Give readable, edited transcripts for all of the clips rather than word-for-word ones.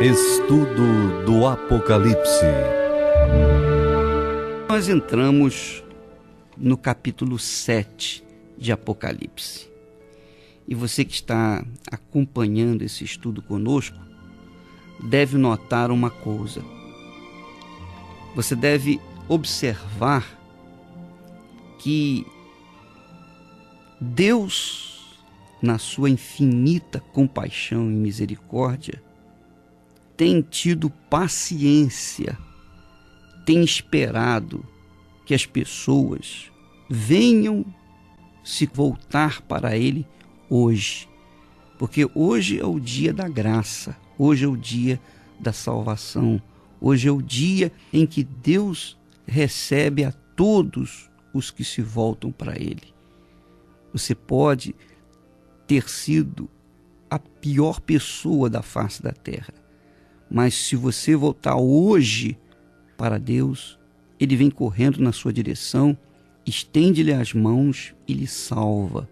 Estudo do Apocalipse. Nós entramos no capítulo 7 de Apocalipse. E você que está acompanhando esse estudo conosco, deve notar uma coisa. Você deve observar que Deus, na sua infinita compaixão e misericórdia, tem tido paciência, tem esperado que as pessoas venham se voltar para Ele hoje. Porque hoje é o dia da graça, hoje é o dia da salvação, hoje é o dia em que Deus recebe a todos os que se voltam para Ele. Você pode ter sido a pior pessoa da face da terra, mas se você voltar hoje para Deus, Ele vem correndo na sua direção, estende-lhe as mãos e lhe salva,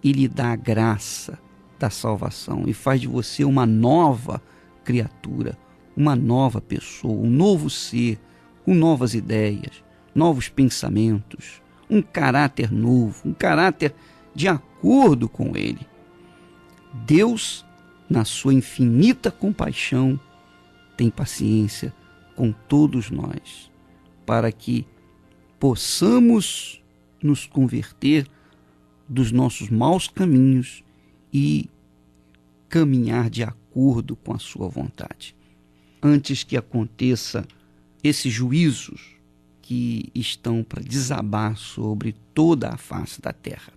e lhe dá a graça da salvação, e faz de você uma nova criatura, uma nova pessoa, um novo ser, com novas ideias, novos pensamentos, um caráter novo, um caráter de acordo com Ele. Deus, na sua infinita compaixão, tem paciência com todos nós, para que possamos nos converter dos nossos maus caminhos e caminhar de acordo com a sua vontade. Antes que aconteça esses juízos que estão para desabar sobre toda a face da terra.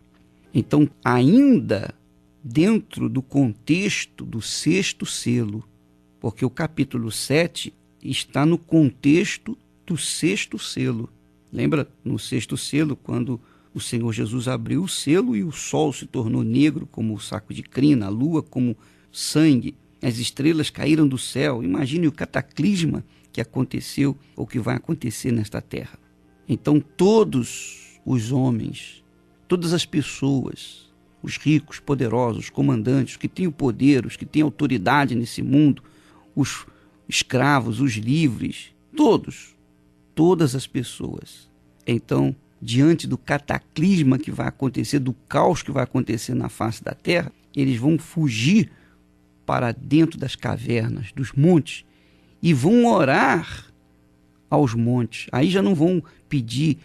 Então, ainda dentro do contexto do sexto selo, porque o capítulo 7 está no contexto do sexto selo. Lembra no sexto selo, quando o Senhor Jesus abriu o selo e o sol se tornou negro como o saco de crina, a lua como sangue, as estrelas caíram do céu. Imagine o cataclisma que aconteceu ou que vai acontecer nesta terra. Então todos os homens, todas as pessoas, os ricos, poderosos, os comandantes, os que têm o poder, os que têm autoridade nesse mundo, os escravos, os livres, todas as pessoas. Então, diante do cataclisma que vai acontecer, do caos que vai acontecer na face da terra, eles vão fugir para dentro das cavernas, dos montes, e vão orar aos montes. Aí já não vão pedir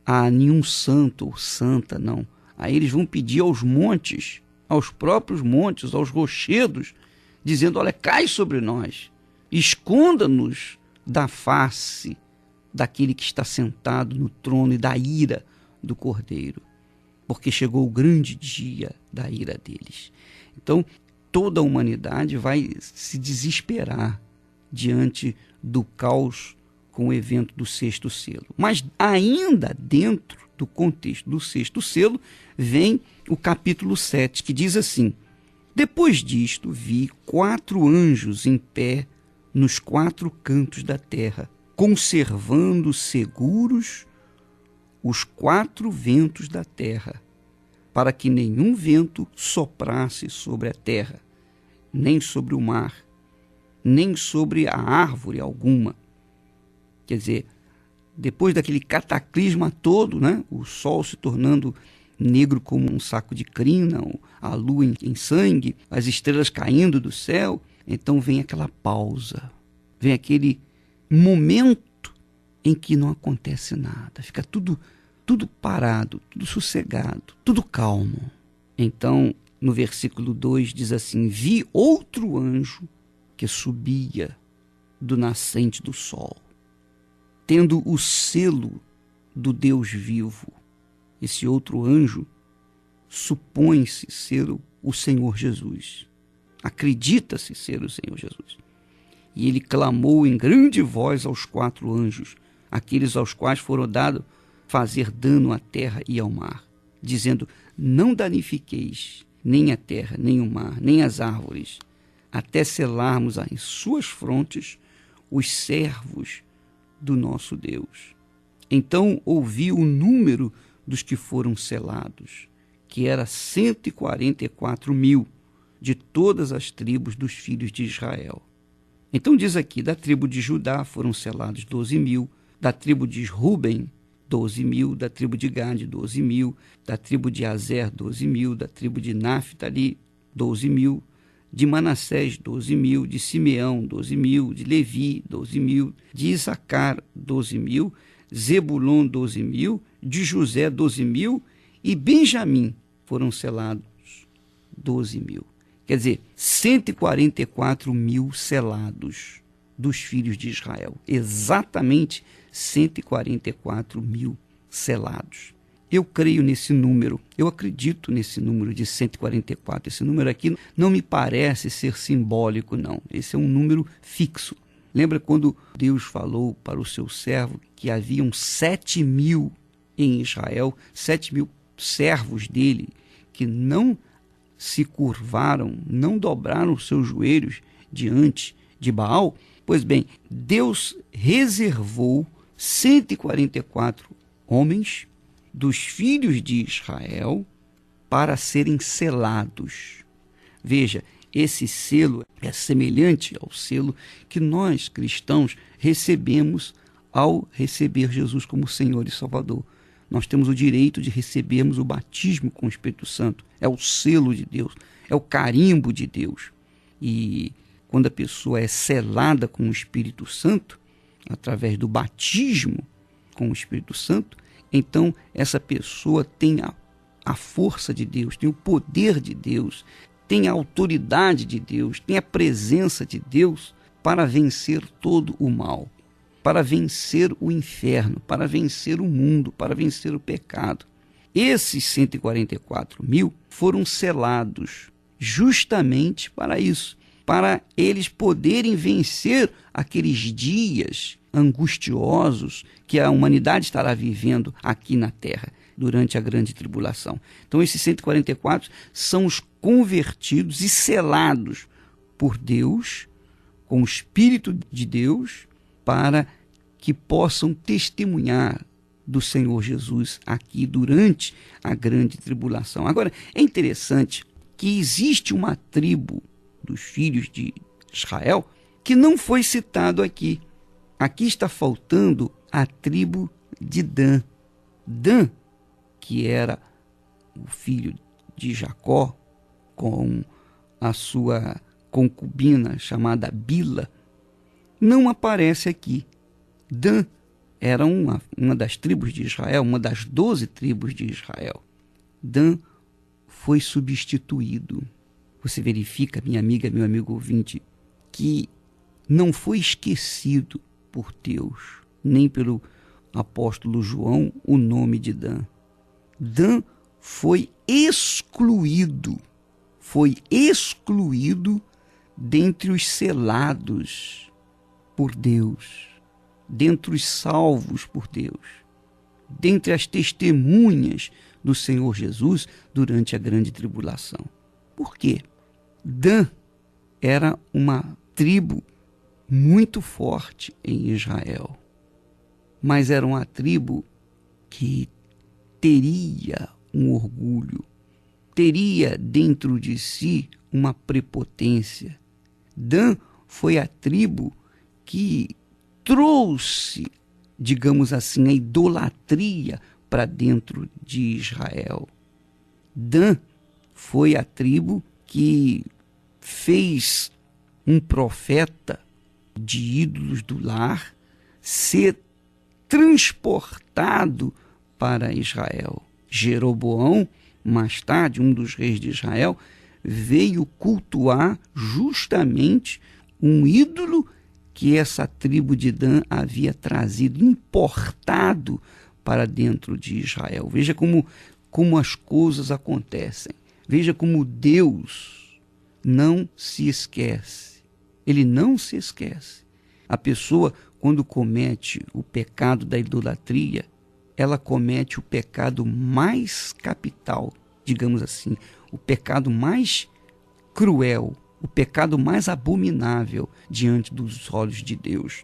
a nenhum santo ou santa, não. Aí eles vão pedir aos montes, aos próprios montes, aos rochedos, dizendo: olha, cai sobre nós, esconda-nos da face daquele que está sentado no trono e da ira do Cordeiro, porque chegou o grande dia da ira deles. Então, toda a humanidade vai se desesperar diante do caos com o evento do sexto selo. Mas ainda dentro do contexto do sexto selo, vem o capítulo 7, que diz assim: depois disto vi 4 anjos em pé nos 4 cantos da terra, conservando seguros os 4 ventos da terra, para que nenhum vento soprasse sobre a terra, nem sobre o mar, nem sobre a árvore alguma. Quer dizer, depois daquele cataclisma todo, né, o sol se tornando negro como um saco de crina, a lua em sangue, as estrelas caindo do céu, então vem aquela pausa, vem aquele momento em que não acontece nada, fica tudo parado, tudo sossegado, tudo calmo. Então, no versículo 2 diz assim: vi outro anjo que subia do nascente do sol, tendo o selo do Deus vivo. Esse outro anjo supõe-se ser o Senhor Jesus. Acredita-se ser o Senhor Jesus. E ele clamou em grande voz aos 4 anjos, aqueles aos quais foram dado fazer dano à terra e ao mar, dizendo: não danifiqueis nem a terra, nem o mar, nem as árvores, até selarmos em suas frontes os servos do nosso Deus. Então ouvi o número dos que foram selados, que era 144.000, de todas as tribos dos filhos de Israel. Então diz aqui, da tribo de Judá foram selados 12.000, da tribo de Ruben, 12.000, da tribo de Gade, 12.000, da tribo de Azer, 12.000, da tribo de Naphtali, 12.000, de Manassés, 12.000, de Simeão, 12.000, de Levi, 12.000, de Issacar, 12.000, Zebulon, 12.000, de José, 12.000, e Benjamim foram selados 12.000. Quer dizer, 144.000 selados dos filhos de Israel. Exatamente 144.000 selados. Eu creio nesse número, eu acredito nesse número de 144. Esse número aqui não me parece ser simbólico, não. Esse é um número fixo. Lembra quando Deus falou para o seu servo que haviam 7.000 em Israel, 7.000 servos dele, que não se curvaram, não dobraram os seus joelhos diante de Baal? Pois bem, Deus reservou 144 homens dos filhos de Israel para serem selados. Veja, esse selo é semelhante ao selo que nós, cristãos, recebemos ao receber Jesus como Senhor e Salvador. Nós temos o direito de recebermos o batismo com o Espírito Santo. É o selo de Deus, é o carimbo de Deus. E quando a pessoa é selada com o Espírito Santo, através do batismo com o Espírito Santo, então essa pessoa tem a força de Deus, tem o poder de Deus, tem a autoridade de Deus, tem a presença de Deus para vencer todo o mal, para vencer o inferno, para vencer o mundo, para vencer o pecado. Esses 144.000 foram selados justamente para isso, para eles poderem vencer aqueles dias angustiosos que a humanidade estará vivendo aqui na Terra durante a grande tribulação. Então esses 144 são os convertidos e selados por Deus, com o Espírito de Deus, para que possam testemunhar do Senhor Jesus aqui durante a grande tribulação. Agora, é interessante que existe uma tribo dos filhos de Israel que não foi citado aqui. Aqui está faltando a tribo de Dan. Dan, que era o filho de Jacó, com a sua concubina chamada Bila, não aparece aqui. Dan era uma das tribos de Israel, uma das 12 tribos de Israel. Dan foi substituído. Você verifica, minha amiga, meu amigo ouvinte, que não foi esquecido por Deus, nem pelo apóstolo João, o nome de Dan. Dan foi excluído dentre os selados por Deus, dentre os salvos por Deus, dentre as testemunhas do Senhor Jesus durante a grande tribulação. Por quê? Dan era uma tribo muito forte em Israel, mas era uma tribo que teria um orgulho, teria dentro de si uma prepotência. Dan foi a tribo que trouxe, digamos assim, a idolatria para dentro de Israel. Dan foi a tribo que fez um profeta de ídolos do lar ser transportado para Israel. Jeroboão, mais tarde, um dos reis de Israel, veio cultuar justamente um ídolo que essa tribo de Dan havia trazido, importado para dentro de Israel. Veja como as coisas acontecem. Veja como Deus não se esquece. Ele não se esquece. A pessoa, quando comete o pecado da idolatria, ela comete o pecado mais capital, digamos assim, o pecado mais cruel, o pecado mais abominável diante dos olhos de Deus.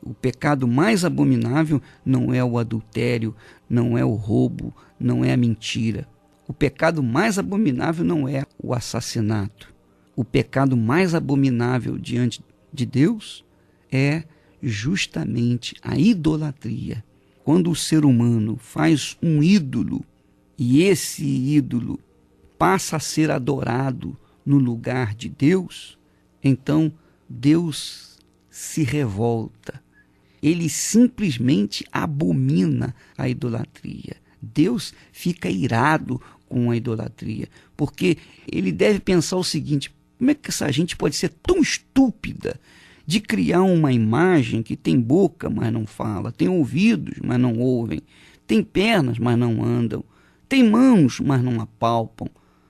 O pecado mais abominável não é o adultério, não é o roubo, não é a mentira. O pecado mais abominável não é o assassinato. O pecado mais abominável diante de Deus é justamente a idolatria. Quando o ser humano faz um ídolo e esse ídolo passa a ser adorado no lugar de Deus, então Deus se revolta. Ele simplesmente abomina a idolatria. Deus fica irado com a idolatria, porque ele deve pensar o seguinte: como é que essa gente pode ser tão estúpida de criar uma imagem que tem boca, mas não fala, tem ouvidos, mas não ouvem, tem pernas, mas não andam, tem mãos, mas não apalpam,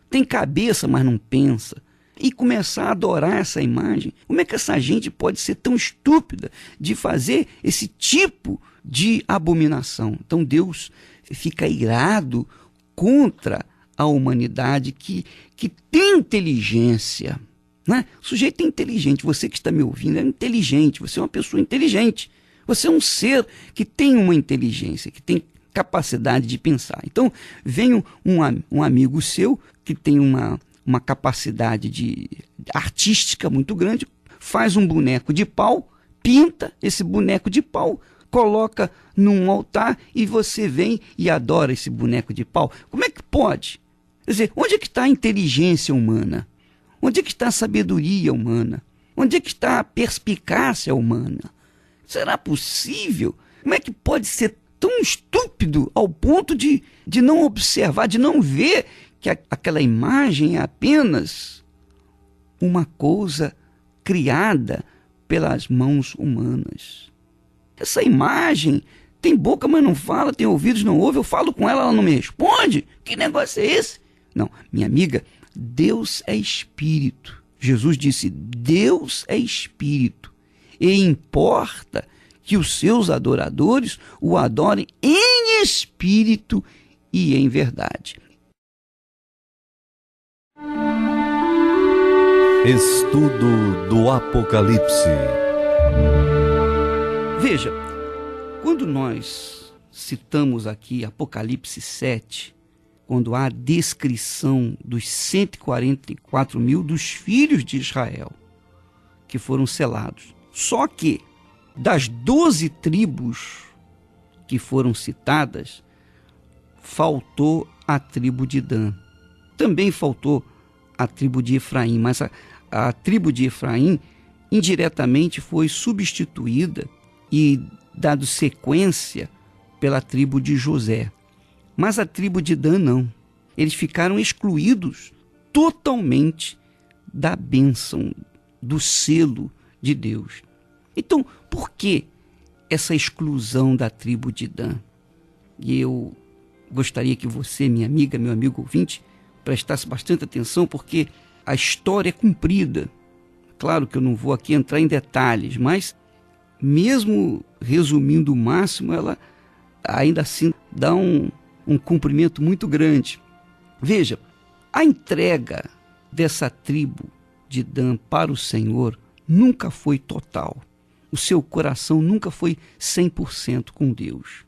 tem cabeça, mas não pensa, e começar a adorar essa imagem? Como é que essa gente pode ser tão estúpida de fazer esse tipo de abominação? Então Deus fica irado contra a humanidade que tem inteligência. Né? O sujeito é inteligente, você que está me ouvindo é inteligente, você é uma pessoa inteligente, você é um ser que tem uma inteligência, que tem capacidade de pensar. Então vem um amigo seu que tem uma capacidade artística muito grande, faz um boneco de pau, pinta esse boneco de pau, coloca num altar e você vem e adora esse boneco de pau. Como é que pode? Quer dizer, onde é que está a inteligência humana? Onde é que está a sabedoria humana? Onde é que está a perspicácia humana? Será possível? Como é que pode ser tão estúpido ao ponto de não observar, de não ver que aquela imagem é apenas uma coisa criada pelas mãos humanas? Essa imagem tem boca, mas não fala, tem ouvidos, não ouve, eu falo com ela, ela não me responde. Que negócio é esse? Não, minha amiga, Deus é espírito. Jesus disse: Deus é espírito, e importa que os seus adoradores o adorem em espírito e em verdade. Estudo do Apocalipse. Veja, quando nós citamos aqui Apocalipse 7, quando há a descrição dos 144 mil dos filhos de Israel que foram selados. Só que das 12 tribos que foram citadas, faltou a tribo de Dan. Também faltou a tribo de Efraim, mas a tribo de Efraim indiretamente foi substituída e dado sequência pela tribo de José. Mas a tribo de Dan não. Eles ficaram excluídos totalmente da bênção, do selo de Deus. Então, por que essa exclusão da tribo de Dan? E eu gostaria que você, minha amiga, meu amigo ouvinte, prestasse bastante atenção, porque a história é comprida. Claro que eu não vou aqui entrar em detalhes, mas mesmo resumindo o máximo, ela ainda assim dá um cumprimento muito grande. Veja, a entrega dessa tribo de Dan para o Senhor nunca foi total. O seu coração nunca foi 100% com Deus.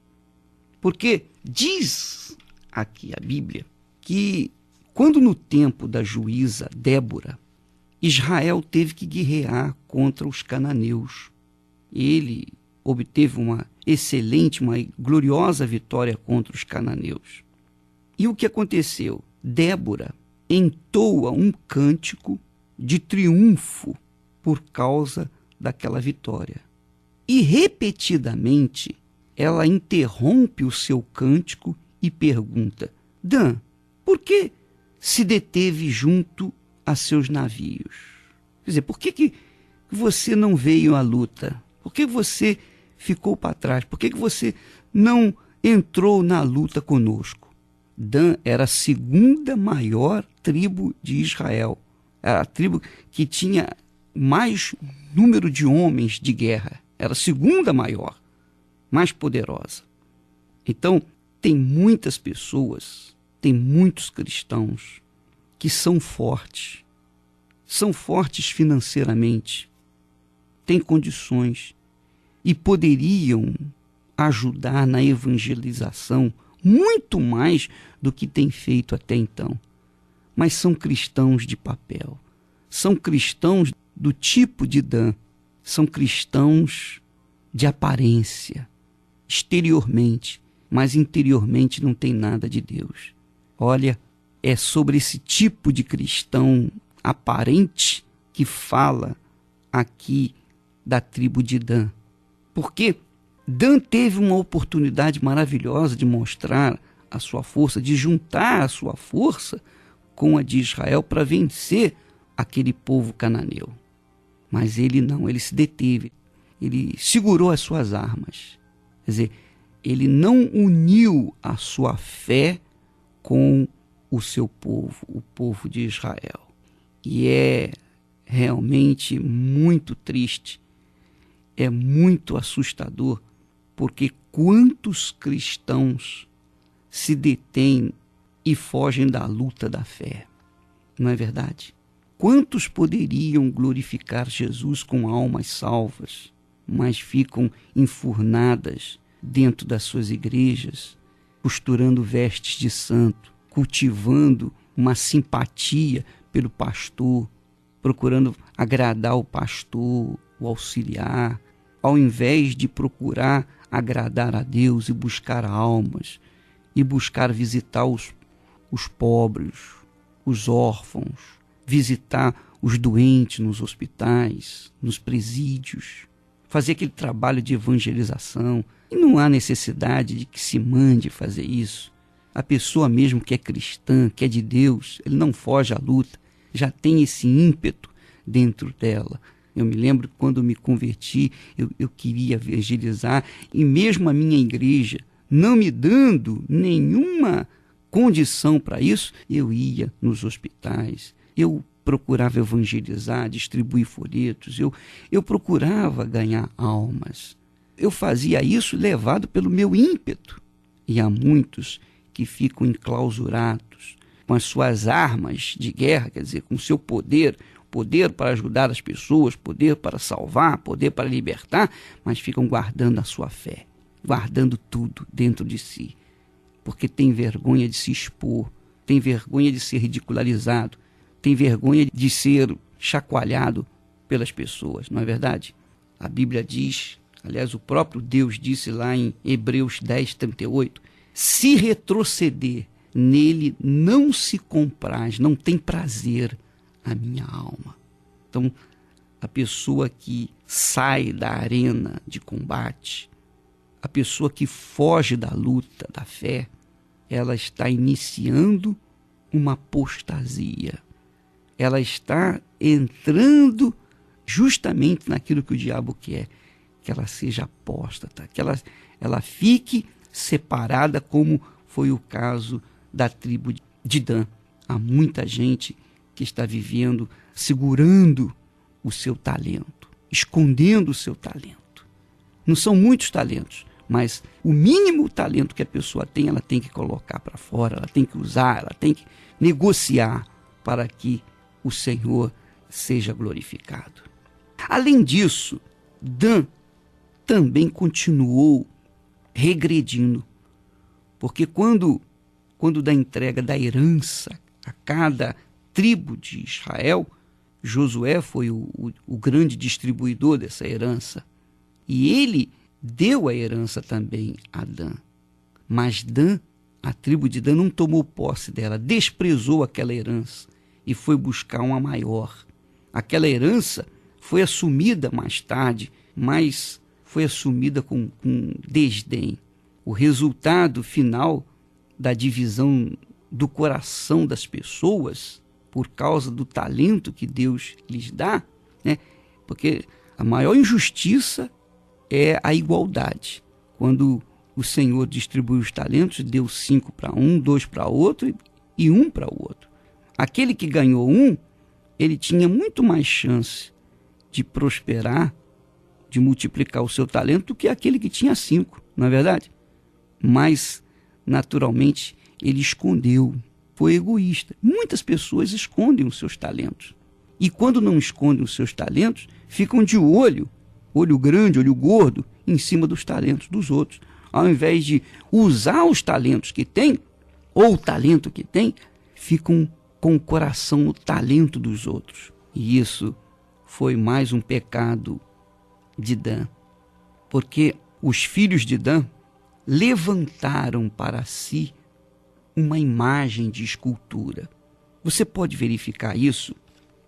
Porque diz aqui a Bíblia que quando no tempo da juíza Débora, Israel teve que guerrear contra os cananeus. Ele obteve uma excelente, uma gloriosa vitória contra os cananeus. E o que aconteceu? Débora entoa um cântico de triunfo por causa daquela vitória. E repetidamente ela interrompe o seu cântico e pergunta: Dan, por que se deteve junto a seus navios? Quer dizer, por que você não veio à luta? Por que você ficou para trás? Por que você não entrou na luta conosco? Dan era a segunda maior tribo de Israel. Era a tribo que tinha mais número de homens de guerra. Era a segunda maior, mais poderosa. Então, tem muitas pessoas, tem muitos cristãos que são fortes financeiramente, têm condições e poderiam ajudar na evangelização muito mais do que têm feito até então. Mas são cristãos de papel, são cristãos do tipo de Dan, são cristãos de aparência, exteriormente, mas interiormente não tem nada de Deus. Olha, é sobre esse tipo de cristão aparente que fala aqui da tribo de Dan. Porque Dan teve uma oportunidade maravilhosa de mostrar a sua força, de juntar a sua força com a de Israel para vencer aquele povo cananeu. Mas ele não, ele se deteve, ele segurou as suas armas. Quer dizer, ele não uniu a sua fé com o seu povo, o povo de Israel. E é realmente muito triste, é muito assustador, porque quantos cristãos se detêm e fogem da luta da fé, não é verdade? Quantos poderiam glorificar Jesus com almas salvas, mas ficam enfurnadas dentro das suas igrejas, costurando vestes de santo, cultivando uma simpatia pelo pastor, procurando agradar o pastor, o auxiliar, ao invés de procurar agradar a Deus e buscar almas, e buscar visitar os pobres, os órfãos, visitar os doentes nos hospitais, nos presídios, fazer aquele trabalho de evangelização. E não há necessidade de que se mande fazer isso. A pessoa mesmo que é cristã, que é de Deus, ele não foge à luta, já tem esse ímpeto dentro dela. Eu me lembro que quando me converti, eu queria evangelizar, e mesmo a minha igreja não me dando nenhuma condição para isso, eu ia nos hospitais, eu procurava evangelizar, distribuir folhetos, eu procurava ganhar almas. Eu fazia isso levado pelo meu ímpeto. E há muitos que ficam enclausurados com as suas armas de guerra, quer dizer, com o seu poder para ajudar as pessoas, poder para salvar, poder para libertar, mas ficam guardando a sua fé, guardando tudo dentro de si, porque tem vergonha de se expor, tem vergonha de ser ridicularizado, tem vergonha de ser chacoalhado pelas pessoas, não é verdade? A Bíblia diz, aliás, o próprio Deus disse lá em Hebreus 10:38, se retroceder, nele não se compraz, não tem prazer a minha alma. Então, a pessoa que sai da arena de combate, a pessoa que foge da luta, da fé, ela está iniciando uma apostasia. Ela está entrando justamente naquilo que o diabo quer, que ela seja apóstata, que ela fique separada, como foi o caso da tribo de Dan. Há muita gente que está vivendo, segurando o seu talento, escondendo o seu talento. Não são muitos talentos, mas o mínimo talento que a pessoa tem, ela tem que colocar para fora, ela tem que usar, ela tem que negociar para que o Senhor seja glorificado. Além disso, Dan também continuou regredindo, porque quando da entrega da herança a cada tribo de Israel, Josué foi o grande distribuidor dessa herança, e ele deu a herança também a Dan. Mas Dan, a tribo de Dan, não tomou posse dela, desprezou aquela herança e foi buscar uma maior. Aquela herança foi assumida mais tarde, mas foi assumida com desdém. O resultado final da divisão do coração das pessoas, por causa do talento que Deus lhes dá, né? Porque a maior injustiça é a igualdade. Quando o Senhor distribuiu os talentos, deu 5 para um, 2 para outro e 1 para o outro. Aquele que ganhou 1, ele tinha muito mais chance de prosperar, de multiplicar o seu talento, do que aquele que tinha 5, não é verdade? Mas, naturalmente, ele escondeu, foi egoísta. Muitas pessoas escondem os seus talentos. E quando não escondem os seus talentos, ficam de olho grande, olho gordo, em cima dos talentos dos outros. Ao invés de usar os talentos que tem, ou o talento que tem, ficam com o coração no talento dos outros. E isso foi mais um pecado de Dan, porque os filhos de Dan levantaram para si uma imagem de escultura. Você pode verificar isso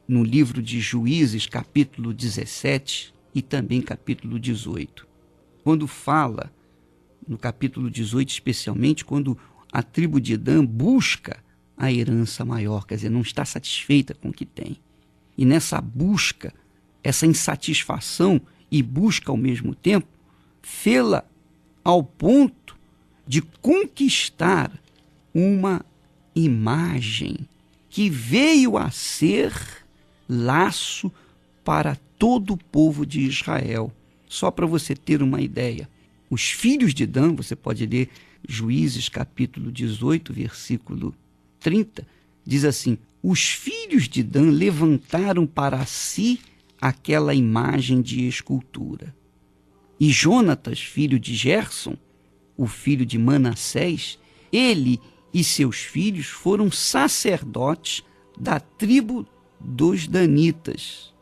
no livro de Juízes, capítulo 17 e também capítulo 18. Quando fala, no capítulo 18 especialmente, quando a tribo de Dan busca a herança maior, quer dizer, não está satisfeita com o que tem. E nessa busca, essa insatisfação e busca ao mesmo tempo, fê-la ao ponto de conquistar uma imagem que veio a ser laço para todo o povo de Israel. Só para você ter uma ideia, os filhos de Dan, você pode ler Juízes capítulo 18, versículo 30, diz assim: os filhos de Dan levantaram para si aquela imagem de escultura. E Jonatas, filho de Gerson, o filho de Manassés, ele e seus filhos foram sacerdotes da tribo dos danitas,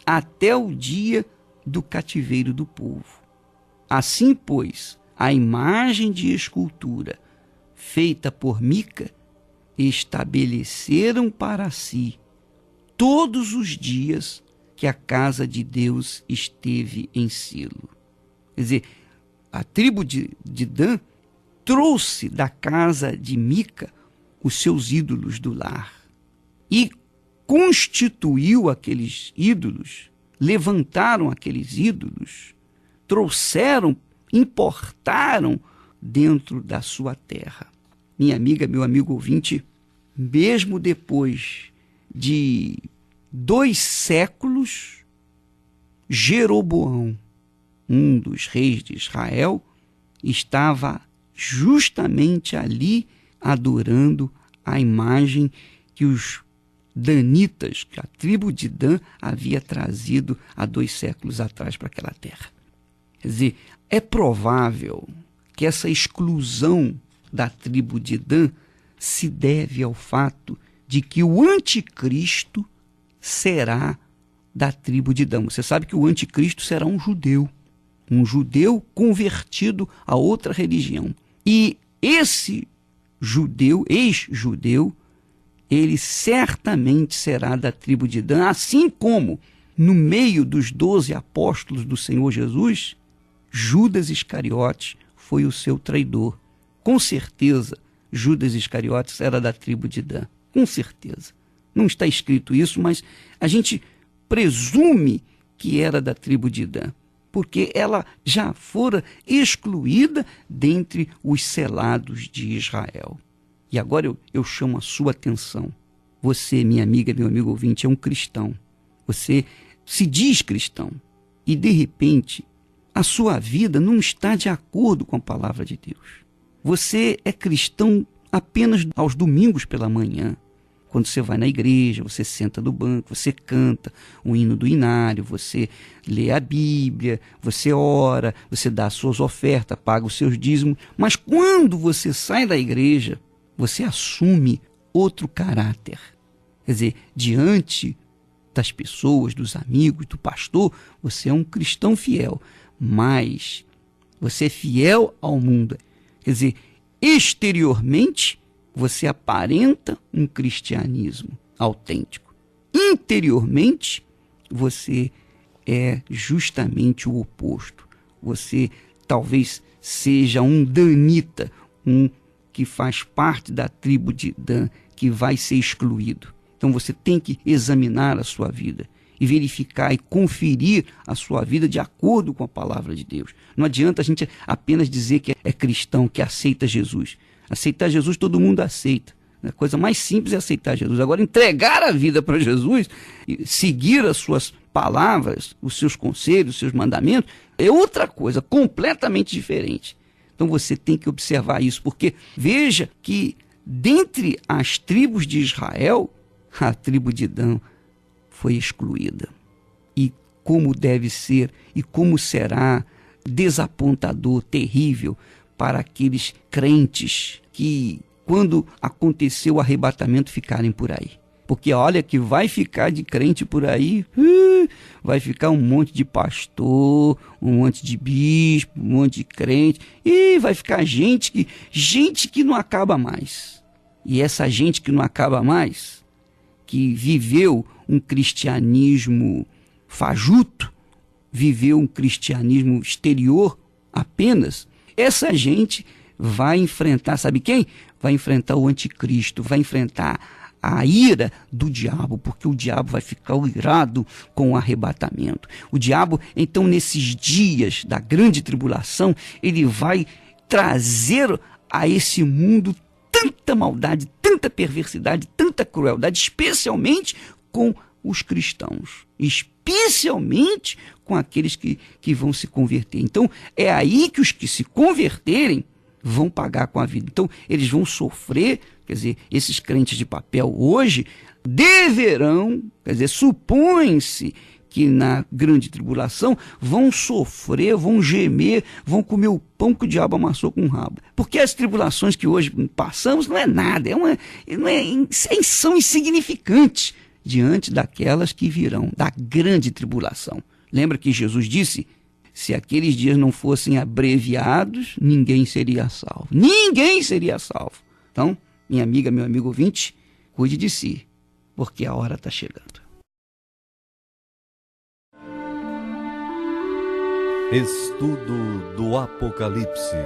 até o dia do cativeiro do povo. Assim, pois, a imagem de escultura feita por Mica estabeleceram para si todos os dias que a casa de Deus esteve em Silo. Quer dizer, a tribo de Dan trouxe da casa de Mica os seus ídolos do lar e constituiu aqueles ídolos, levantaram aqueles ídolos, trouxeram, importaram dentro da sua terra. Minha amiga, meu amigo ouvinte, mesmo depois de 2 séculos, Jeroboão, um dos reis de Israel, estava justamente ali adorando a imagem que os danitas, que a tribo de Dan havia trazido há 2 séculos atrás para aquela terra. Quer dizer, é provável que essa exclusão da tribo de Dan se deve ao fato de que o anticristo será da tribo de Dan. Você sabe que o anticristo será um judeu convertido a outra religião. E esse judeu, ex-judeu, ele certamente será da tribo de Dan, assim como no meio dos 12 apóstolos do Senhor Jesus, Judas Iscariotes foi o seu traidor. Com certeza, Judas Iscariotes era da tribo de Dan. Com certeza. Não está escrito isso, mas a gente presume que era da tribo de Dan, porque ela já fora excluída dentre os selados de Israel. E agora eu chamo a sua atenção. Você, minha amiga, meu amigo ouvinte, é um cristão. Você se diz cristão. E, de repente, a sua vida não está de acordo com a palavra de Deus. Você é cristão apenas aos domingos pela manhã. Quando você vai na igreja, você senta no banco, você canta o hino do inário, você lê a Bíblia, você ora, você dá as suas ofertas, paga os seus dízimos. Mas quando você sai da igreja, você assume outro caráter. Quer dizer, diante das pessoas, dos amigos, do pastor, você é um cristão fiel, mas você é fiel ao mundo. Quer dizer, exteriormente, você aparenta um cristianismo autêntico. Interiormente, você é justamente o oposto. Você talvez seja um danita, um que faz parte da tribo de Dan, que vai ser excluído. Então você tem que examinar a sua vida e verificar e conferir a sua vida de acordo com a palavra de Deus. Não adianta a gente apenas dizer que é cristão, que aceita Jesus. Aceitar Jesus todo mundo aceita. A coisa mais simples é aceitar Jesus. Agora, entregar a vida para Jesus, seguir as suas palavras, os seus conselhos, os seus mandamentos, é outra coisa, completamente diferente. Então você tem que observar isso, porque veja que dentre as tribos de Israel, a tribo de Dan foi excluída. E como deve ser e como será desapontador, terrível para aqueles crentes que, quando aconteceu o arrebatamento, ficarem por aí. Porque olha que vai ficar de crente por aí, vai ficar um monte de pastor, um monte de bispo, um monte de crente, e vai ficar gente que não acaba mais. E essa gente que não acaba mais, que viveu um cristianismo fajuto, viveu um cristianismo exterior apenas, essa gente vai enfrentar, sabe quem? Vai enfrentar o anticristo, vai enfrentar a ira do diabo, porque o diabo vai ficar irado com o arrebatamento. O diabo, então, nesses dias da grande tribulação, ele vai trazer a esse mundo tanta maldade, tanta perversidade, tanta crueldade, especialmente com os cristãos, especialmente com aqueles que vão se converter. Então, é aí que os que se converterem vão pagar com a vida. Então, eles vão sofrer, quer dizer, esses crentes de papel hoje deverão, quer dizer, supõe-se que na grande tribulação vão sofrer, vão gemer, vão comer o pão que o diabo amassou com o rabo. Porque as tribulações que hoje passamos não é nada, são insignificantes diante daquelas que virão, da grande tribulação. Lembra que Jesus disse: se aqueles dias não fossem abreviados, ninguém seria salvo. Ninguém seria salvo. Então, minha amiga, meu amigo ouvinte, cuide de si, porque a hora está chegando. Estudo do Apocalipse.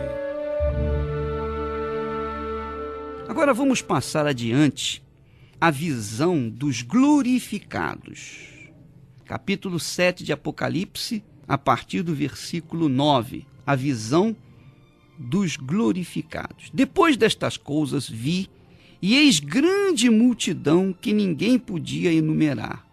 Agora vamos passar adiante a visão dos glorificados. Capítulo 7 de Apocalipse, a partir do versículo 9, a visão dos glorificados. Depois destas coisas vi, e eis grande multidão que ninguém podia enumerar,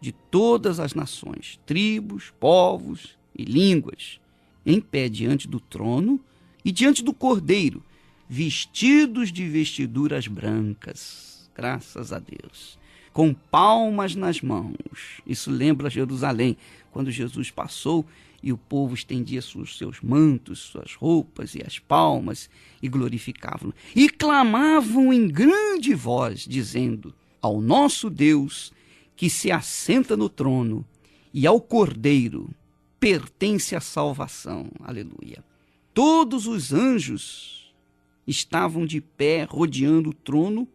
de todas as nações, tribos, povos e línguas, em pé diante do trono e diante do Cordeiro, vestidos de vestiduras brancas, graças a Deus, com palmas nas mãos. Isso lembra Jerusalém, quando Jesus passou e o povo estendia seus mantos, suas roupas e as palmas e glorificavam. E clamavam em grande voz, dizendo: ao nosso Deus, que se assenta no trono, e ao Cordeiro pertence a salvação. Aleluia. Todos os anjos estavam de pé rodeando o trono,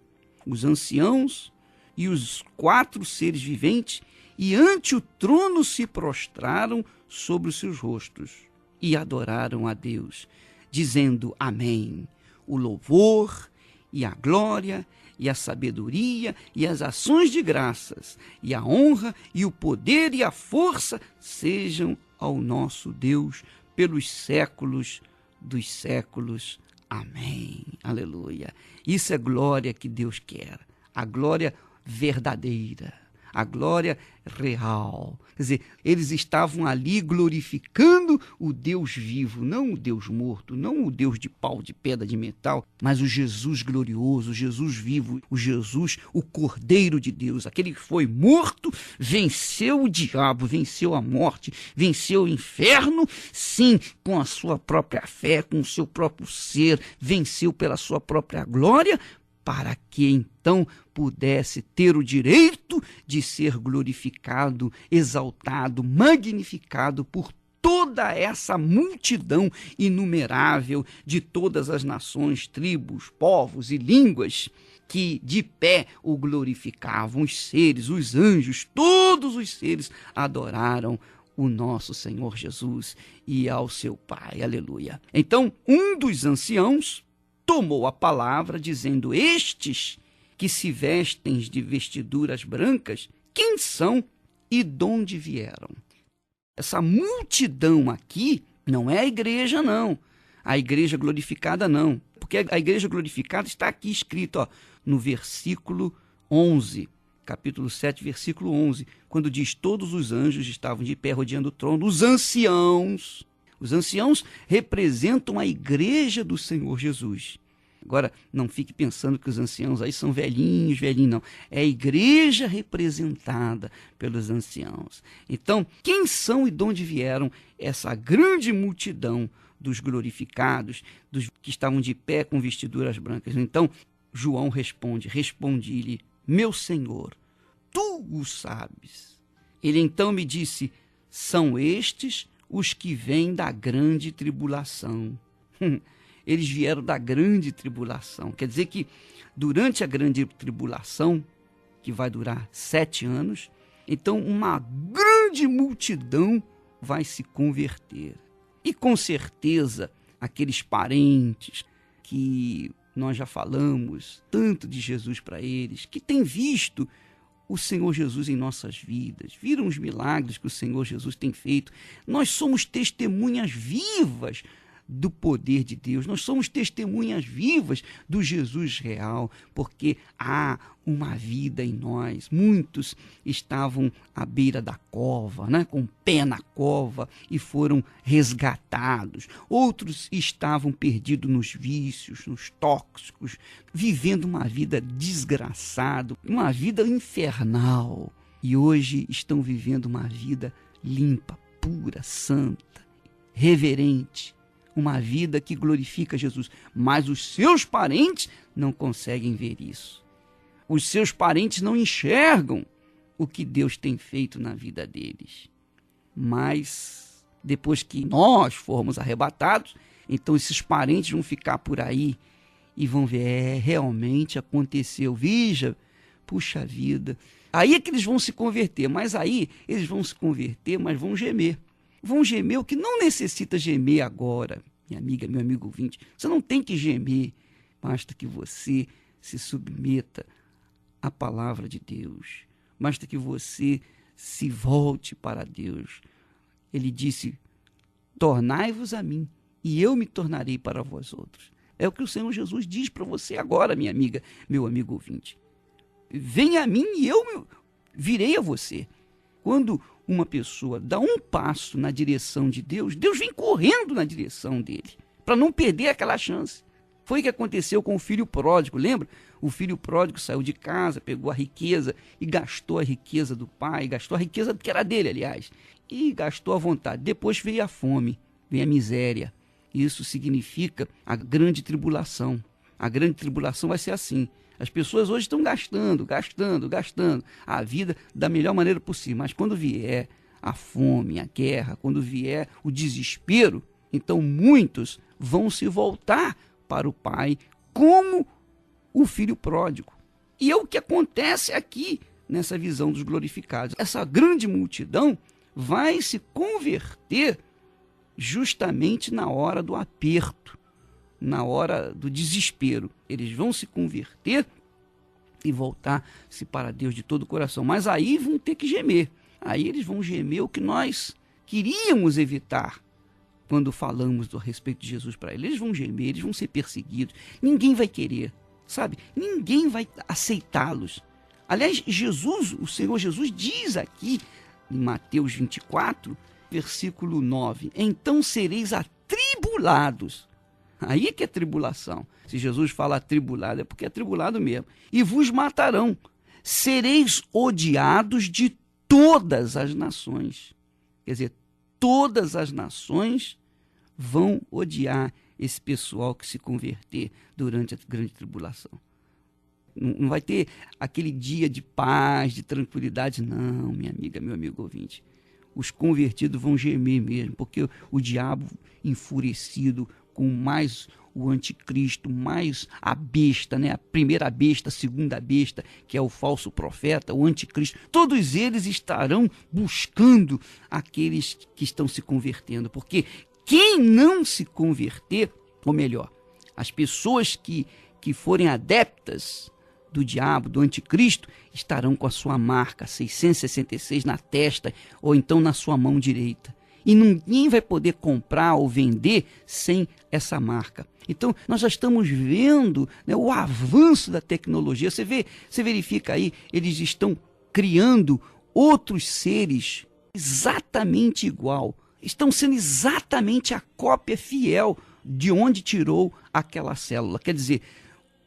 os anciãos e os 4 seres viventes, e ante o trono se prostraram sobre os seus rostos e adoraram a Deus, dizendo: amém. O louvor e a glória e a sabedoria e as ações de graças e a honra e o poder e a força sejam ao nosso Deus pelos séculos dos séculos. Amém. Aleluia. Isso é glória que Deus quer. A glória verdadeira, a glória real. Quer dizer, eles estavam ali glorificando o Deus vivo, não o Deus morto, não o Deus de pau, de pedra, de metal, mas o Jesus glorioso, o Jesus vivo, o Jesus, o Cordeiro de Deus, aquele que foi morto, venceu o diabo, venceu a morte, venceu o inferno, sim, com a sua própria fé, com o seu próprio ser, venceu pela sua própria glória, para que então pudesse ter o direito de ser glorificado, exaltado, magnificado por toda essa multidão inumerável de todas as nações, tribos, povos e línguas que de pé o glorificavam. Os seres, os anjos, todos os seres adoraram o nosso Senhor Jesus e ao seu Pai. Aleluia. Então, um dos anciãos tomou a palavra, dizendo: estes que se vestem de vestiduras brancas, quem são e de onde vieram? Essa multidão aqui não é a igreja, não. A igreja glorificada, não. Porque a igreja glorificada está aqui escrito, ó, no versículo 11, capítulo 7, versículo 11, quando diz: todos os anjos estavam de pé rodeando o trono, os anciãos. Os anciãos representam a igreja do Senhor Jesus. Agora, não fique pensando que os anciãos aí são velhinhos, não. É a igreja representada pelos anciãos. Então, quem são e de onde vieram essa grande multidão dos glorificados, dos que estavam de pé com vestiduras brancas? Então, João responde-lhe: meu Senhor, tu o sabes. Ele então me disse: são estes os que vêm da grande tribulação. Eles vieram da grande tribulação. Quer dizer que durante a grande tribulação, que vai durar 7 anos, então uma grande multidão vai se converter. E com certeza, aqueles parentes que nós já falamos tanto de Jesus para eles, que têm visto o Senhor Jesus em nossas vidas, viram os milagres que o Senhor Jesus tem feito. Nós somos testemunhas vivas do poder de Deus, nós somos testemunhas vivas do Jesus real, porque há uma vida em nós. Muitos estavam à beira da cova, né, com o pé na cova, e foram resgatados. Outros estavam perdidos nos vícios, nos tóxicos, vivendo uma vida desgraçada, uma vida infernal, e hoje estão vivendo uma vida limpa, pura, santa, reverente, uma vida que glorifica Jesus. Mas os seus parentes não conseguem ver isso. Os seus parentes não enxergam o que Deus tem feito na vida deles. Mas depois que nós formos arrebatados, então esses parentes vão ficar por aí e vão ver: realmente aconteceu, veja, puxa vida. Aí é que eles vão se converter, mas aí eles vão se converter, mas vão gemer. Vão gemer o que não necessita gemer agora, minha amiga, meu amigo ouvinte. Você não tem que gemer, basta que você se submeta à palavra de Deus. Basta que você se volte para Deus. Ele disse: tornai-vos a mim, e eu me tornarei para vós outros. É o que o Senhor Jesus diz para você agora, minha amiga, meu amigo ouvinte. Venha a mim e eu virei a você. Quando uma pessoa dá um passo na direção de Deus, Deus vem correndo na direção dele, para não perder aquela chance. Foi o que aconteceu com o filho pródigo, lembra? O filho pródigo saiu de casa, pegou a riqueza e gastou a riqueza do pai, gastou a riqueza que era dele, aliás, e gastou à vontade. Depois veio a fome, veio a miséria. Isso significa a grande tribulação. A grande tribulação vai ser assim. As pessoas hoje estão gastando a vida da melhor maneira possível. Mas quando vier a fome, a guerra, quando vier o desespero, então muitos vão se voltar para o Pai como o filho pródigo. E é o que acontece aqui nessa visão dos glorificados. Essa grande multidão vai se converter justamente na hora do aperto, na hora do desespero. Eles vão se converter e voltar-se para Deus de todo o coração. Mas aí vão ter que gemer. Aí eles vão gemer o que nós queríamos evitar quando falamos a respeito de Jesus para eles. Eles vão gemer, eles vão ser perseguidos. Ninguém vai querer, sabe? Ninguém vai aceitá-los. Aliás, Jesus, o Senhor Jesus diz aqui em Mateus 24, versículo 9: então sereis atribulados. Aí é que é tribulação. Se Jesus fala atribulado, é porque é atribulado mesmo. E vos matarão. Sereis odiados de todas as nações. Quer dizer, todas as nações vão odiar esse pessoal que se converter durante a grande tribulação. Não vai ter aquele dia de paz, de tranquilidade, não, minha amiga, meu amigo ouvinte. Os convertidos vão gemer mesmo, porque o diabo enfurecido com mais o anticristo, mais a besta, né? A primeira besta, a segunda besta, que é o falso profeta, o anticristo, todos eles estarão buscando aqueles que estão se convertendo, porque quem não se converter, ou melhor, as pessoas que forem adeptas do diabo, do anticristo, estarão com a sua marca 666 na testa ou então na sua mão direita. E ninguém vai poder comprar ou vender sem essa marca. Então, nós já estamos vendo, né, o avanço da tecnologia. Você verifica aí, eles estão criando outros seres exatamente igual. Estão sendo exatamente a cópia fiel de onde tirou aquela célula. Quer dizer,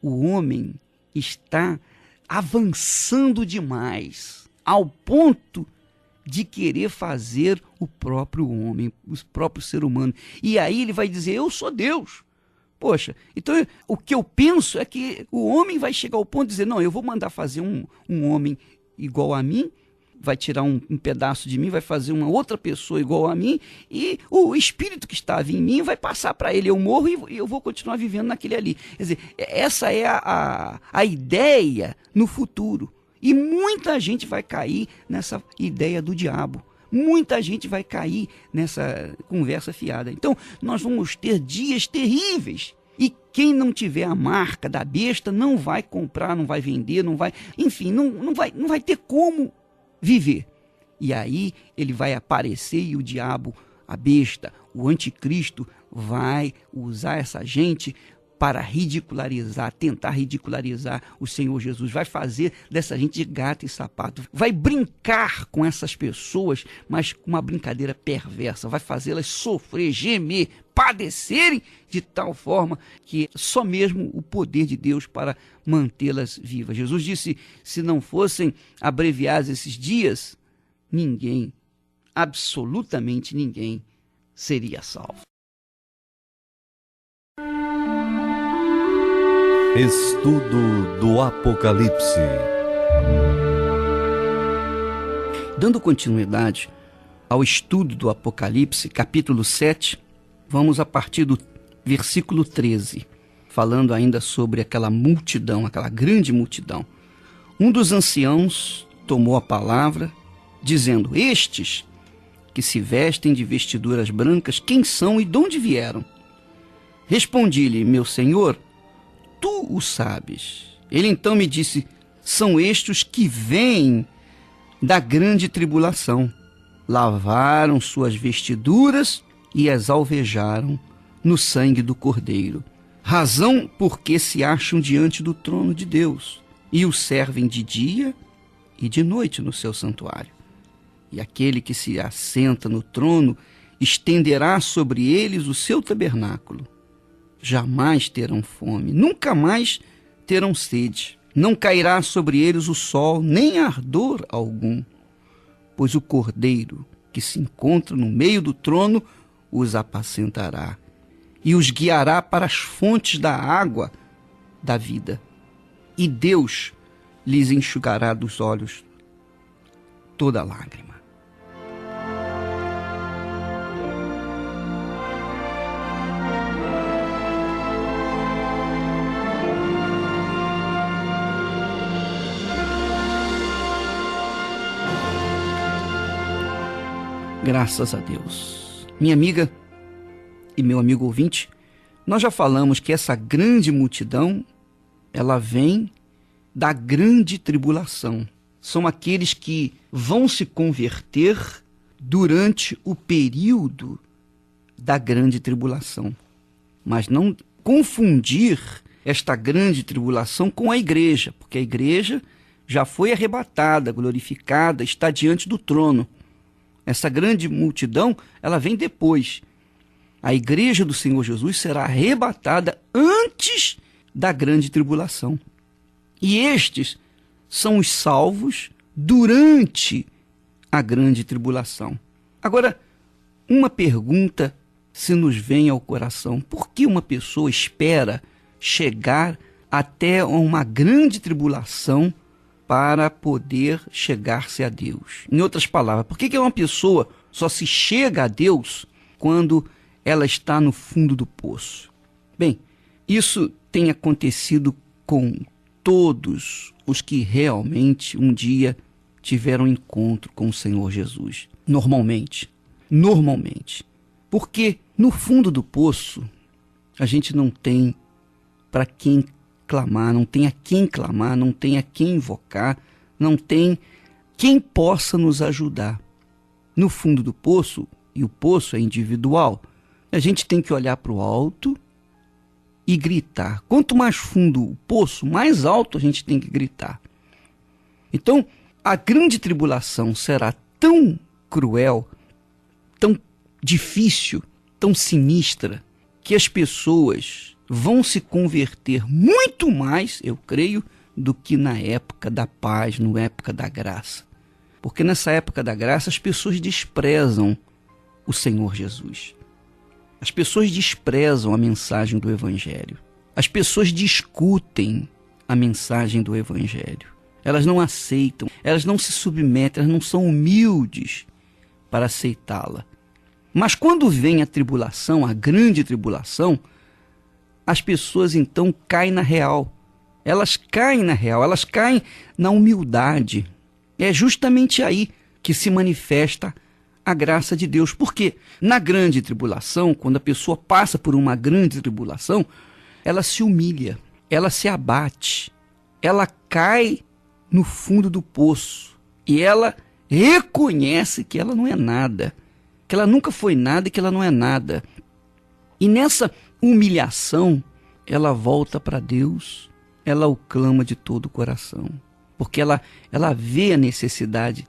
o homem está avançando demais, ao ponto de querer fazer o próprio homem, o próprio ser humano. E aí ele vai dizer: eu sou Deus, Poxa, então o que eu penso é que o homem vai chegar ao ponto de dizer, não, eu vou mandar fazer um homem igual a mim, vai tirar um pedaço de mim, vai fazer uma outra pessoa igual a mim, e o espírito que estava em mim vai passar para ele, eu morro e eu vou continuar vivendo naquele ali. Quer dizer, essa é a ideia no futuro. E muita gente vai cair nessa ideia do diabo. Muita gente vai cair nessa conversa fiada. Então, nós vamos ter dias terríveis. E quem não tiver a marca da besta não vai comprar, não vai vender, não vai... Enfim, não vai ter como viver. E aí ele vai aparecer e o diabo, a besta, o anticristo, vai usar essa gente para ridicularizar, tentar ridicularizar o Senhor Jesus, vai fazer dessa gente de gato e sapato, vai brincar com essas pessoas, mas com uma brincadeira perversa, vai fazê-las sofrer, gemer, padecerem de tal forma que só mesmo o poder de Deus para mantê-las vivas. Jesus disse, se não fossem abreviados esses dias, ninguém, absolutamente ninguém, seria salvo. Estudo do Apocalipse. Dando continuidade ao estudo do Apocalipse, capítulo 7, vamos a partir do versículo 13, falando ainda sobre aquela multidão, aquela grande multidão. Um dos anciãos tomou a palavra, dizendo, estes que se vestem de vestiduras brancas, quem são e de onde vieram? Respondi-lhe, meu senhor, tu o sabes. Ele então me disse, são estes que vêm da grande tribulação. Lavaram suas vestiduras e as alvejaram no sangue do Cordeiro. Razão porque se acham diante do trono de Deus e o servem de dia e de noite no seu santuário. E aquele que se assenta no trono estenderá sobre eles o seu tabernáculo. Jamais terão fome, nunca mais terão sede. Não cairá sobre eles o sol, nem ardor algum, pois o Cordeiro que se encontra no meio do trono os apacentará e os guiará para as fontes da água da vida. E Deus lhes enxugará dos olhos toda lágrima. Graças a Deus. Minha amiga e meu amigo ouvinte, nós já falamos que essa grande multidão, ela vem da grande tribulação. São aqueles que vão se converter durante o período da grande tribulação. Mas não confundir esta grande tribulação com a igreja, porque a igreja já foi arrebatada, glorificada, está diante do trono. Essa grande multidão, ela vem depois. A igreja do Senhor Jesus será arrebatada antes da grande tribulação. E estes são os salvos durante a grande tribulação. Agora, uma pergunta se nos vem ao coração. Por que uma pessoa espera chegar até uma grande tribulação para poder chegar-se a Deus? Em outras palavras, por que uma pessoa só se chega a Deus quando ela está no fundo do poço? Bem, isso tem acontecido com todos os que realmente um dia tiveram encontro com o Senhor Jesus. Normalmente. Porque no fundo do poço a gente não tem para quem clamar, não tem a quem clamar, não tem a quem invocar, não tem quem possa nos ajudar. No fundo do poço, e o poço é individual, a gente tem que olhar para o alto e gritar. Quanto mais fundo o poço, mais alto a gente tem que gritar. Então, a grande tribulação será tão cruel, tão difícil, tão sinistra, que as pessoas vão se converter muito mais, eu creio, do que na época da paz, na época da graça. Porque nessa época da graça as pessoas desprezam o Senhor Jesus. As pessoas desprezam a mensagem do Evangelho. As pessoas discutem a mensagem do Evangelho. Elas não aceitam, elas não se submetem, elas não são humildes para aceitá-la. Mas quando vem a tribulação, a grande tribulação, as pessoas então caem na real. Elas caem na real, elas caem na humildade. É justamente aí que se manifesta a graça de Deus. Porque na grande tribulação, quando a pessoa passa por uma grande tribulação, ela se humilha, ela se abate, ela cai no fundo do poço e ela reconhece que ela não é nada, que ela nunca foi nada e que ela não é nada. E nessa humilhação, ela volta para Deus, ela o clama de todo o coração, porque ela vê a necessidade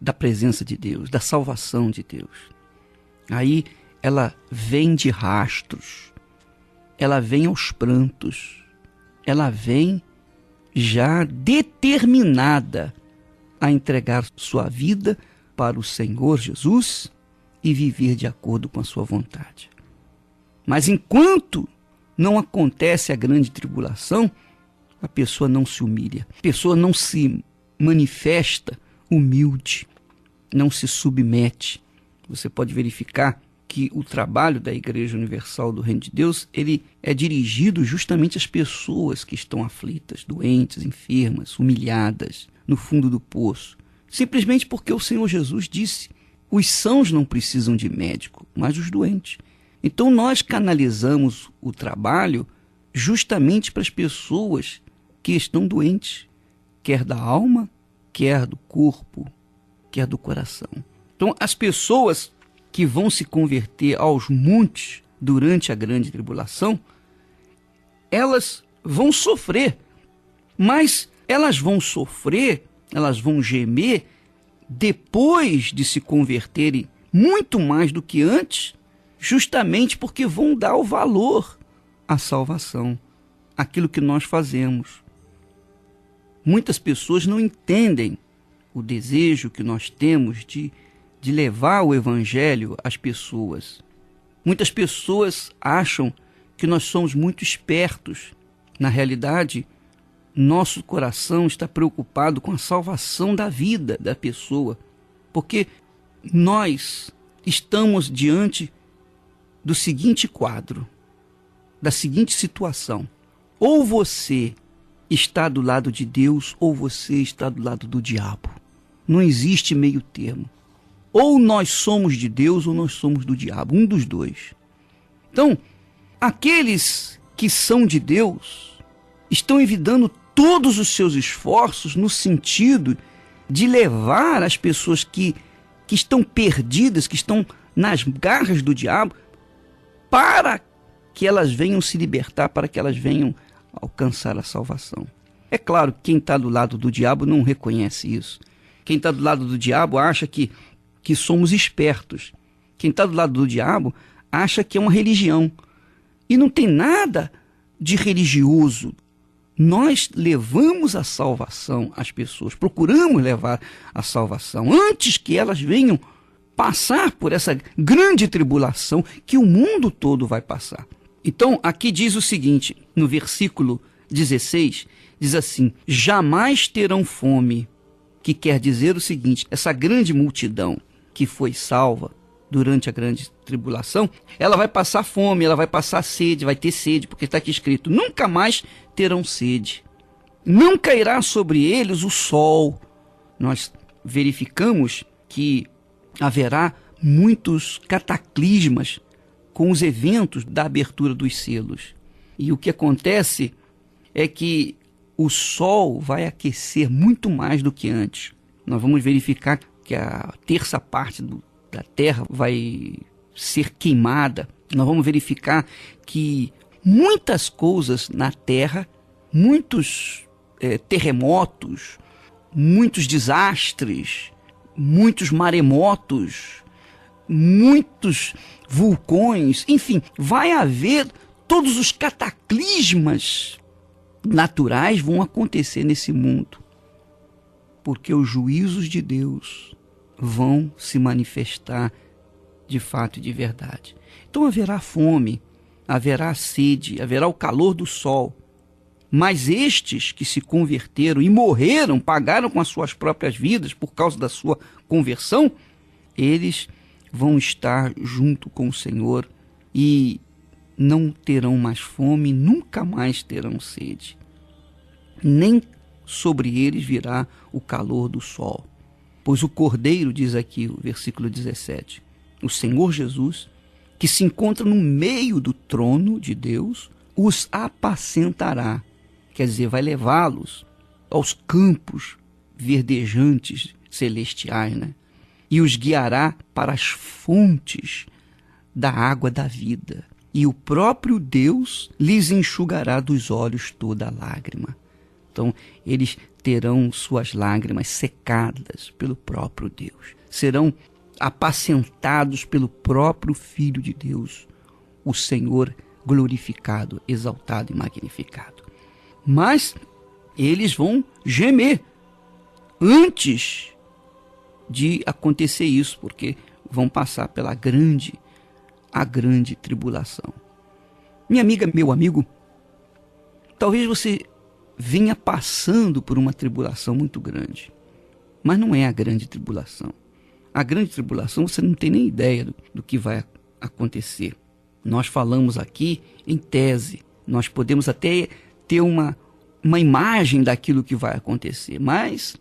da presença de Deus, da salvação de Deus. Aí ela vem de rastros, ela vem aos prantos, ela vem já determinada a entregar sua vida para o Senhor Jesus e viver de acordo com a sua vontade. Mas enquanto não acontece a grande tribulação, a pessoa não se humilha, a pessoa não se manifesta humilde, não se submete. Você pode verificar que o trabalho da Igreja Universal do Reino de Deus, ele é dirigido justamente às pessoas que estão aflitas, doentes, enfermas, humilhadas, no fundo do poço. Simplesmente porque o Senhor Jesus disse: os sãos não precisam de médico, mas os doentes. Então nós canalizamos o trabalho justamente para as pessoas que estão doentes, quer da alma, quer do corpo, quer do coração. Então as pessoas que vão se converter aos montes durante a grande tribulação, elas vão sofrer, mas elas vão sofrer, elas vão gemer depois de se converterem muito mais do que antes, justamente porque vão dar o valor à salvação, aquilo que nós fazemos. Muitas pessoas não entendem o desejo que nós temos de levar o Evangelho às pessoas. Muitas pessoas acham que nós somos muito espertos. Na realidade, nosso coração está preocupado com a salvação da vida da pessoa, porque nós estamos diante do seguinte quadro, da seguinte situação: ou você está do lado de Deus, ou você está do lado do diabo. Não existe meio termo. Ou nós somos de Deus ou nós somos do diabo, um dos dois. Então, aqueles que são de Deus estão envidando todos os seus esforços no sentido de levar as pessoas que estão perdidas, que estão nas garras do diabo, para que elas venham se libertar, para que elas venham alcançar a salvação. É claro que quem está do lado do diabo não reconhece isso. Quem está do lado do diabo acha que somos espertos. Quem está do lado do diabo acha que é uma religião. E não tem nada de religioso. Nós levamos a salvação às pessoas, procuramos levar a salvação antes que elas venham passar por essa grande tribulação que o mundo todo vai passar. Então, aqui diz o seguinte, no versículo 16, diz assim: jamais terão fome, que quer dizer o seguinte: essa grande multidão que foi salva durante a grande tribulação, ela vai passar fome, ela vai passar sede, vai ter sede, porque está aqui escrito: nunca mais terão sede, não cairá sobre eles o sol. Nós verificamos que haverá muitos cataclismas com os eventos da abertura dos selos. E o que acontece é que o sol vai aquecer muito mais do que antes. Nós vamos verificar que a terça parte da terra vai ser queimada. Nós vamos verificar que muitas coisas na terra, muitos terremotos, muitos desastres, muitos maremotos, muitos vulcões, enfim, vai haver todos os cataclismas naturais vão acontecer nesse mundo, porque os juízos de Deus vão se manifestar de fato e de verdade. Então haverá fome, haverá sede, haverá o calor do sol. Mas estes que se converteram e morreram, pagaram com as suas próprias vidas por causa da sua conversão, eles vão estar junto com o Senhor e não terão mais fome, nunca mais terão sede. Nem sobre eles virá o calor do sol. Pois o Cordeiro, diz aqui o versículo 17, o Senhor Jesus, que se encontra no meio do trono de Deus, os apacentará. Quer dizer, vai levá-los aos campos verdejantes celestiais, né? E os guiará para as fontes da água da vida. E o próprio Deus lhes enxugará dos olhos toda lágrima. Então, eles terão suas lágrimas secadas pelo próprio Deus. Serão apacentados pelo próprio Filho de Deus, o Senhor glorificado, exaltado e magnificado. Mas eles vão gemer antes de acontecer isso, porque vão passar pela grande tribulação. Minha amiga, meu amigo, talvez você venha passando por uma tribulação muito grande, mas não é a grande tribulação. A grande tribulação você não tem nem ideia do que vai acontecer. Nós falamos aqui em tese, nós podemos até ter uma imagem daquilo que vai acontecer, mas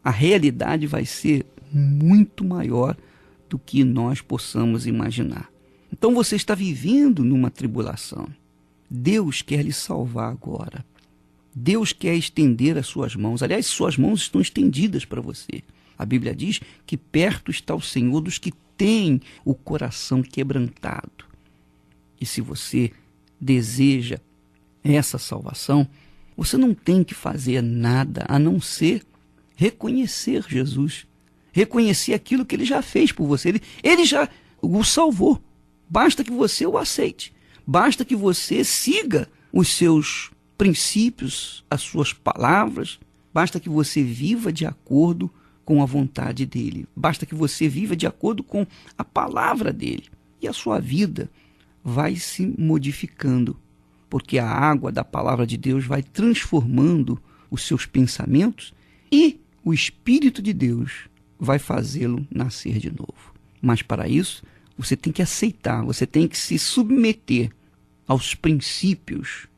a realidade vai ser muito maior do que nós possamos imaginar. Então você está vivendo numa tribulação. Deus quer lhe salvar agora. Deus quer estender as suas mãos. Aliás, suas mãos estão estendidas para você. A Bíblia diz que perto está o Senhor dos que têm o coração quebrantado. E se você deseja essa salvação, você não tem que fazer nada a não ser reconhecer Jesus. Reconhecer aquilo que Ele já fez por você. Ele já o salvou. Basta que você o aceite. Basta que você siga os seus princípios, as suas palavras. Basta que você viva de acordo com a vontade dEle. Basta que você viva de acordo com a palavra dEle. E a sua vida vai se modificando, porque a água da palavra de Deus vai transformando os seus pensamentos e o Espírito de Deus vai fazê-lo nascer de novo. Mas para isso, você tem que aceitar, você tem que se submeter aos princípios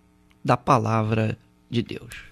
da palavra de Deus.